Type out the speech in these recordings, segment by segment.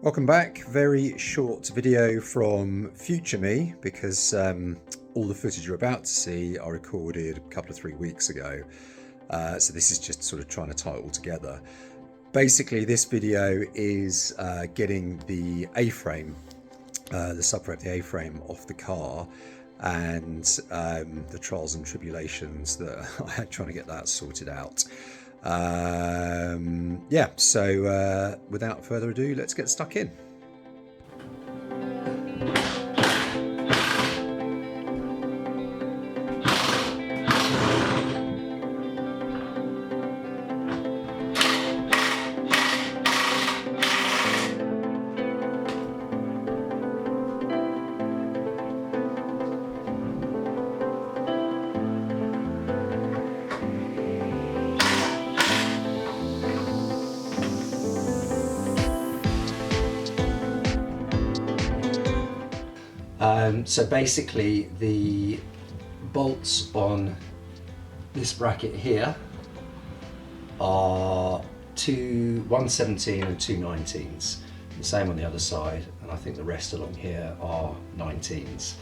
Welcome back. Very short video from future me because all the footage you're about to see I recorded a couple of 3 weeks ago. So this is just sort of trying to tie it all together. Basically, this video is getting the A-frame, the subframe, the A-frame off the car, and the trials and tribulations that I had trying to get that sorted out. Yeah, so without further ado, let's get stuck in. So basically the bolts on this bracket here are 117 and 219s. The same on the other side, and I think the rest along here are 19s.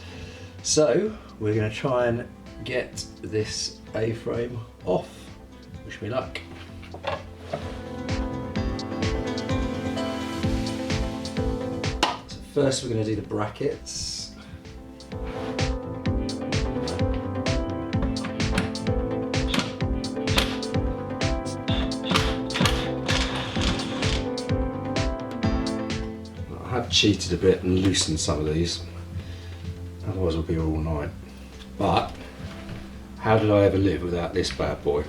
So we're going to try and get this A-frame off. Wish me luck. So first we're going to do the brackets. I have cheated a bit and loosened some of these, otherwise we'll be here all night. But how did I ever live without this bad boy?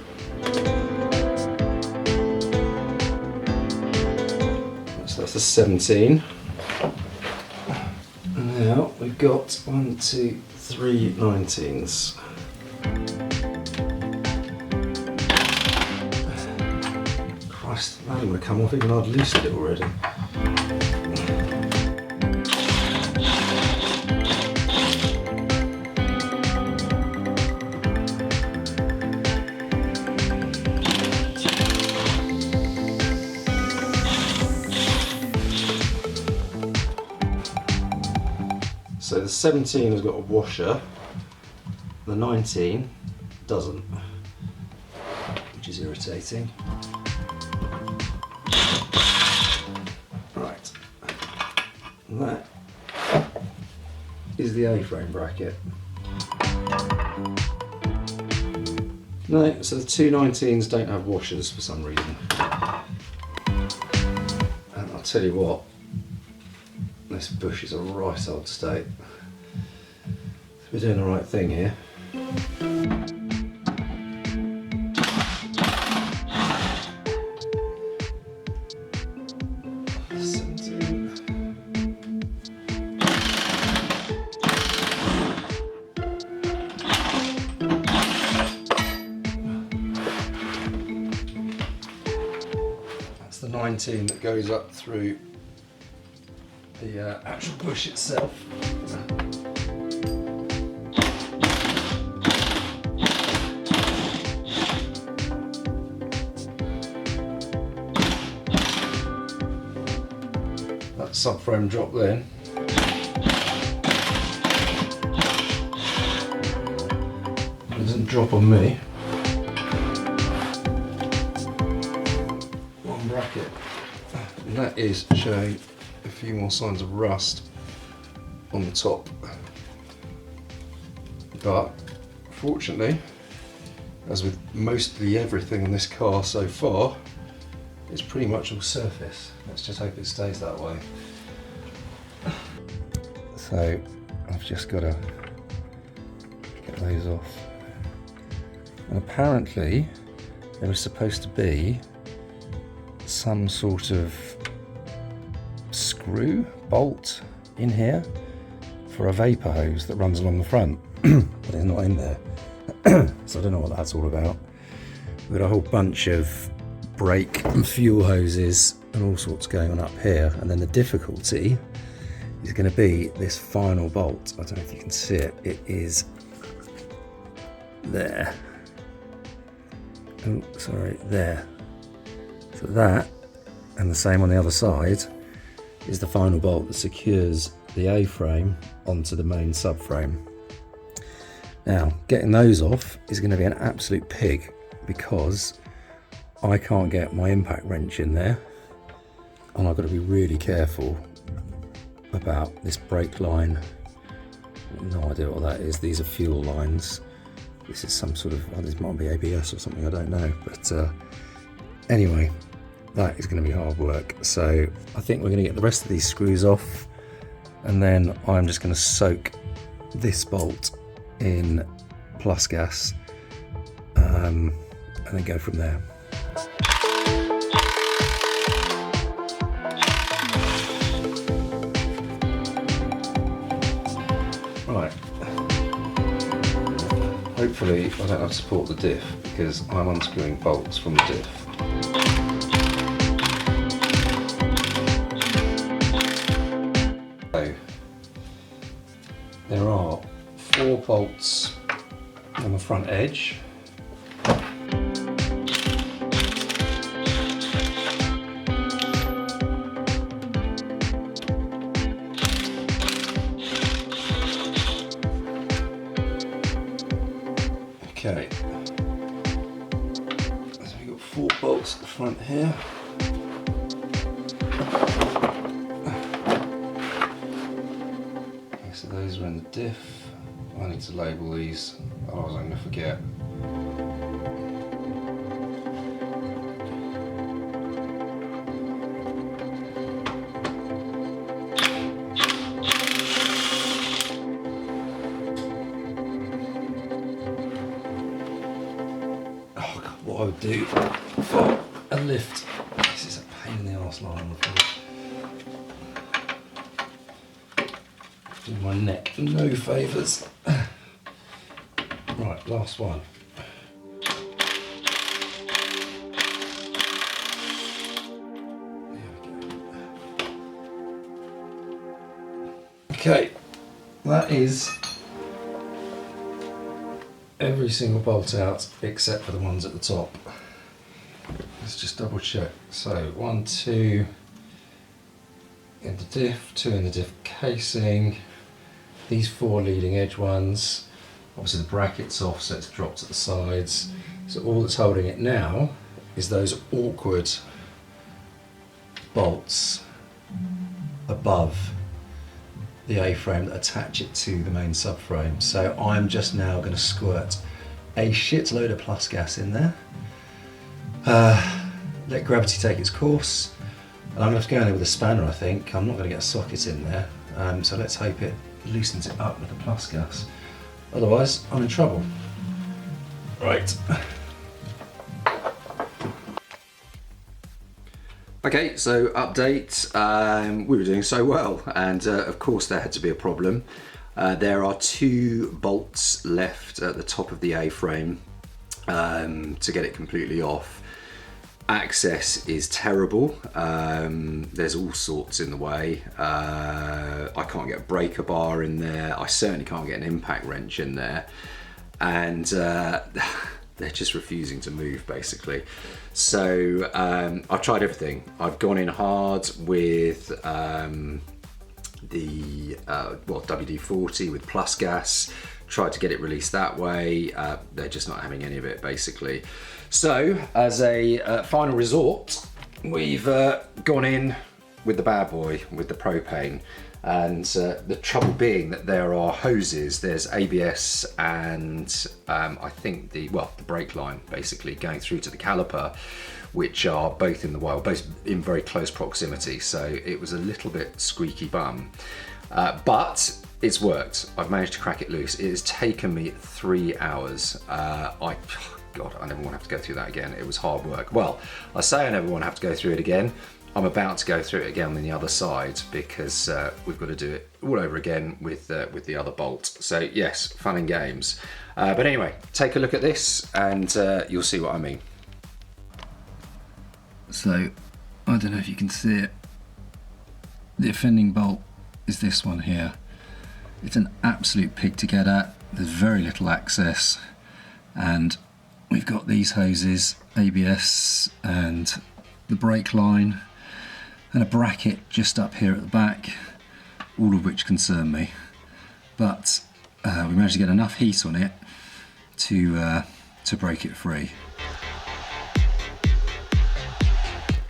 So that's the 17. And now we've got 1, 2, 3 19s. Christ, that didn't want to come off even though I'd loosened it already. So the 17 has got a washer, the 19 doesn't, which is irritating. Right, and that is the A-frame bracket. No, so the two 19s don't have washers for some reason. And I'll tell you what, this bush is a right old state. We're doing the right thing here. That's the 19 that goes up through the actual bush itself. That subframe drop then. It doesn't drop on me. One bracket. And that is showing a few more signs of rust on the top, but fortunately, as with mostly everything on this car so far, it's pretty much all surface. Let's just hope it stays that way. So I've just got to get those off, and apparently there was supposed to be some sort of screw bolt in here for a vapor hose that runs along the front, but it's not in there. So I don't know what that's all about. We've got a whole bunch of brake and fuel hoses and all sorts going on up here, and then the difficulty is going to be this final bolt. I don't know if you can see it. It is there. Oh, sorry, there. So that, and the same on the other side, is the final bolt that secures the A-frame onto the main subframe. Now, getting those off is going to be an absolute pig because I can't get my impact wrench in there, and I've got to be really careful about this brake line. No idea what that is. These are fuel lines. This is some sort of, oh, this might be ABS or something, I don't know. But anyway, that is going to be hard work. So I think we're going to get the rest of these screws off, and then I'm just going to soak this bolt in plus gas and then go from there. Right, hopefully I don't have to support the diff because I'm unscrewing bolts from the diff. So there are 4 bolts on the front edge. Okay, so we've got 4 bolts at the front here. Okay, so those are in the diff. I need to label these, otherwise I'm going to forget. What I would do for a lift, this is a pain in the arse line, I'm afraid. Do my neck no favours. Right, last one. There we go. Okay, that is every single bolt out except for the ones at the top. Let's just double check. So 1, 2 in the diff, 2 in the diff casing, these 4 leading edge ones, obviously the bracket's off so it's dropped at the sides. So all that's holding it now is those awkward bolts above the A-frame that attach it to the main subframe. So I'm just now going to squirt a shitload of plus gas in there, let gravity take its course, and I'm going to have to go in there with a spanner. I think I'm not going to get a socket in there, so let's hope it loosens it up with the plus gas, otherwise I'm in trouble. Right. Okay, so update, we were doing so well, and of course there had to be a problem. There are 2 bolts left at the top of the A-frame to get it completely off. Access is terrible, there's all sorts in the way. I can't get a breaker bar in there, I certainly can't get an impact wrench in there, and they're just refusing to move basically. So I've tried everything. I've gone in hard with the WD-40 with plus gas, tried to get it released that way. They're just not having any of it basically. So as a final resort, we've gone in with the bad boy, with the propane. And the trouble being that there are hoses, there's ABS and I think the brake line basically going through to the caliper, which are both in the wire, both in very close proximity. So it was a little bit squeaky bum, but it's worked. I've managed to crack it loose. It has taken me 3 hours. God, I never want to have to go through that again. It was hard work. Well, I say I never want to have to go through it again. I'm about to go through it again on the other side because we've got to do it all over again with the other bolt. So yes, fun and games. But anyway, take a look at this and you'll see what I mean. So, I don't know if you can see it. The offending bolt is this one here. It's an absolute pig to get at. There's very little access, and we've got these hoses, ABS and the brake line. and a bracket just up here at the back, all of which concern me. But we managed to get enough heat on it to break it free.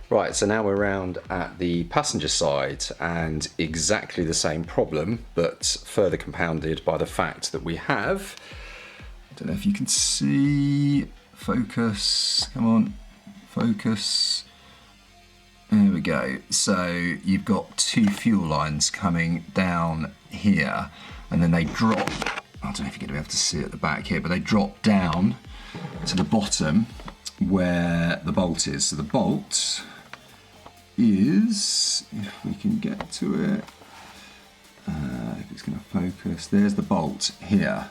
Right, so now we're around at the passenger side, and exactly the same problem, but further compounded by the fact that we have, I don't know if you can see, focus, come on, focus. There we go. So you've got two fuel lines coming down here, and then they drop, I don't know if you're going to be able to see at the back here, but they drop down to the bottom where the bolt is. So the bolt is, if we can get to it, if it's going to focus, there's the bolt here.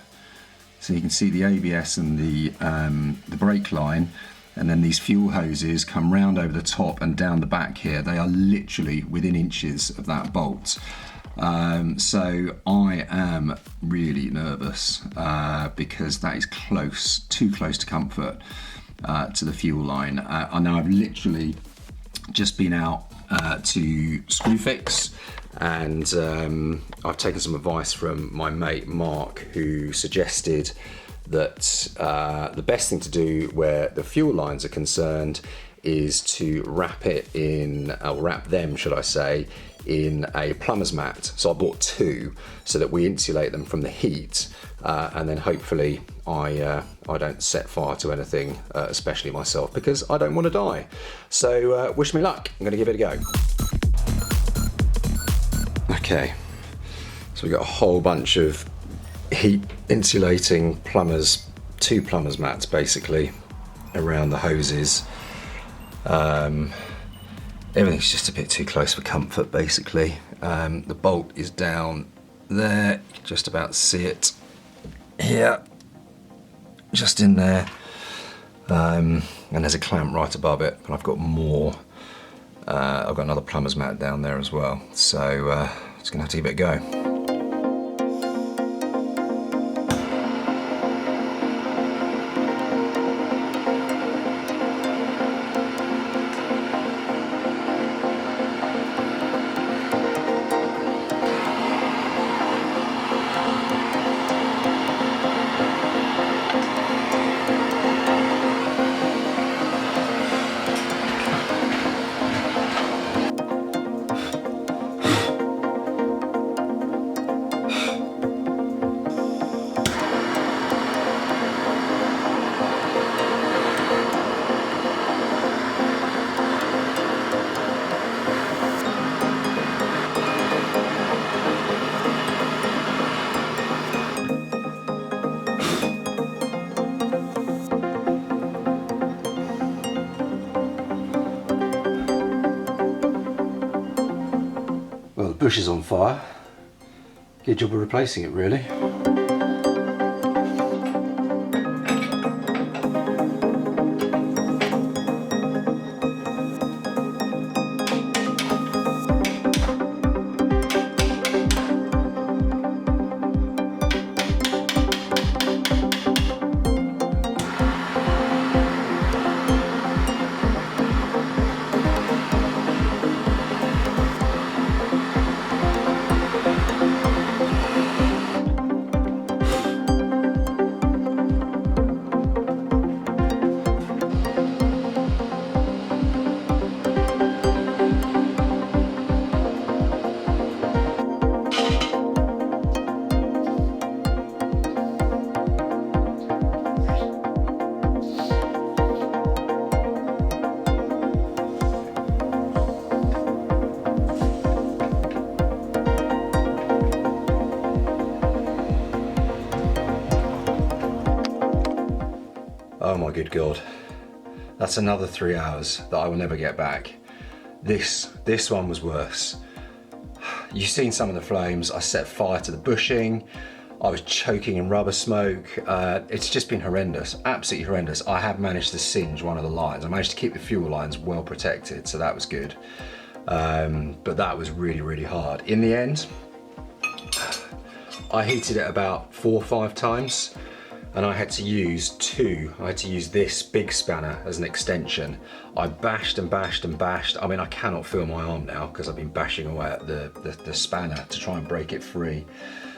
So you can see the ABS and the brake line, and then these fuel hoses come round over the top and down the back here. They are literally within inches of that bolt. So I am really nervous because that is close, too close to comfort to the fuel line. I know I've literally just been out to Screwfix, and I've taken some advice from my mate Mark, who suggested that the best thing to do where the fuel lines are concerned is to wrap them, should I say, in a plumber's mat. So I bought two so that we insulate them from the heat, and then hopefully I don't set fire to anything, especially myself, because I don't want to die. So wish me luck. I'm going to give it a go. Okay, so we've got a whole bunch of heat insulating two plumbers mats basically around the hoses. Everything's just a bit too close for comfort basically. The bolt is down there, you can just about see it here, just in there, and there's a clamp right above it, but I've got more. I've got another plumber's mat down there as well, so just gonna have to give it a go. Well, the bush is on fire. Good job of replacing it, really. Oh my good God. That's another 3 hours that I will never get back. This one was worse. You've seen some of the flames. I set fire to the bushing. I was choking in rubber smoke. It's just been horrendous, absolutely horrendous. I have managed to singe one of the lines. I managed to keep the fuel lines well protected, so that was good. But that was really, really hard. In the end, I heated it about 4 or 5 times, and I had to use two. I had to use this big spanner as an extension. I bashed and bashed and bashed. I mean, I cannot feel my arm now because I've been bashing away at the spanner to try and break it free.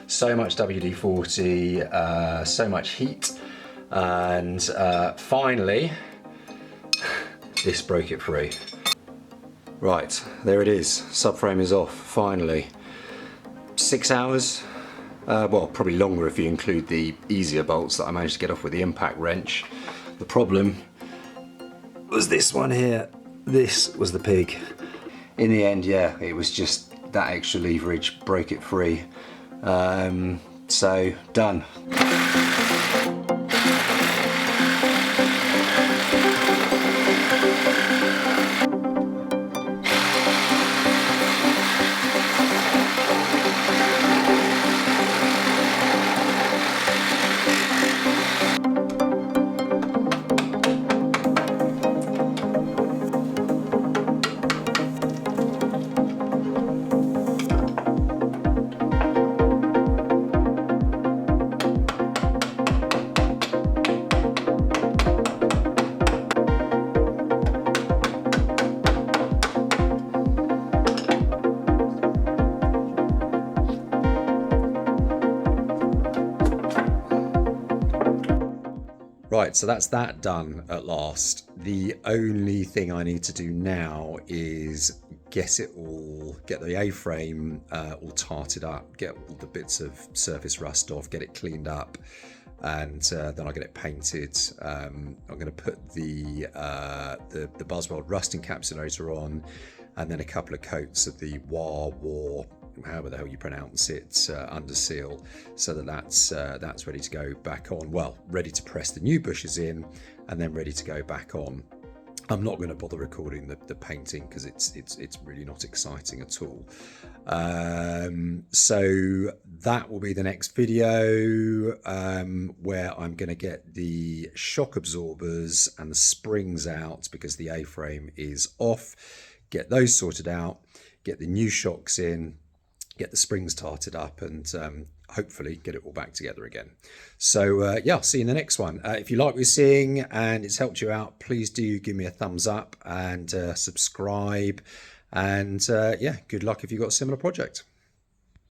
So much WD-40, so much heat, and finally, this broke it free. Right, there it is. Subframe is off, finally. 6 hours. Well, probably longer if you include the easier bolts that I managed to get off with the impact wrench. The problem was this one here. This was the pig. In the end, yeah, it was just that extra leverage broke it free. So, done. Right, so that's that done at last. The only thing I need to do now is get the A-frame all tarted up, get all the bits of surface rust off, get it cleaned up, and then I'll get it painted. I'm going to put the Buzzweld rust encapsulator on, and then a couple of coats of the Jaguar, however the hell you pronounce it, under seal, so that's ready to go back on. Well, ready to press the new bushes in, and then ready to go back on. I'm not going to bother recording the painting because it's really not exciting at all. So that will be the next video, where I'm going to get the shock absorbers and the springs out because the A-frame is off. Get those sorted out, get the new shocks in, get the springs tarted up, and hopefully get it all back together again. So yeah, I'll see you in the next one. If you like what you're seeing and it's helped you out, please do give me a thumbs up and subscribe. And yeah, good luck if you've got a similar project.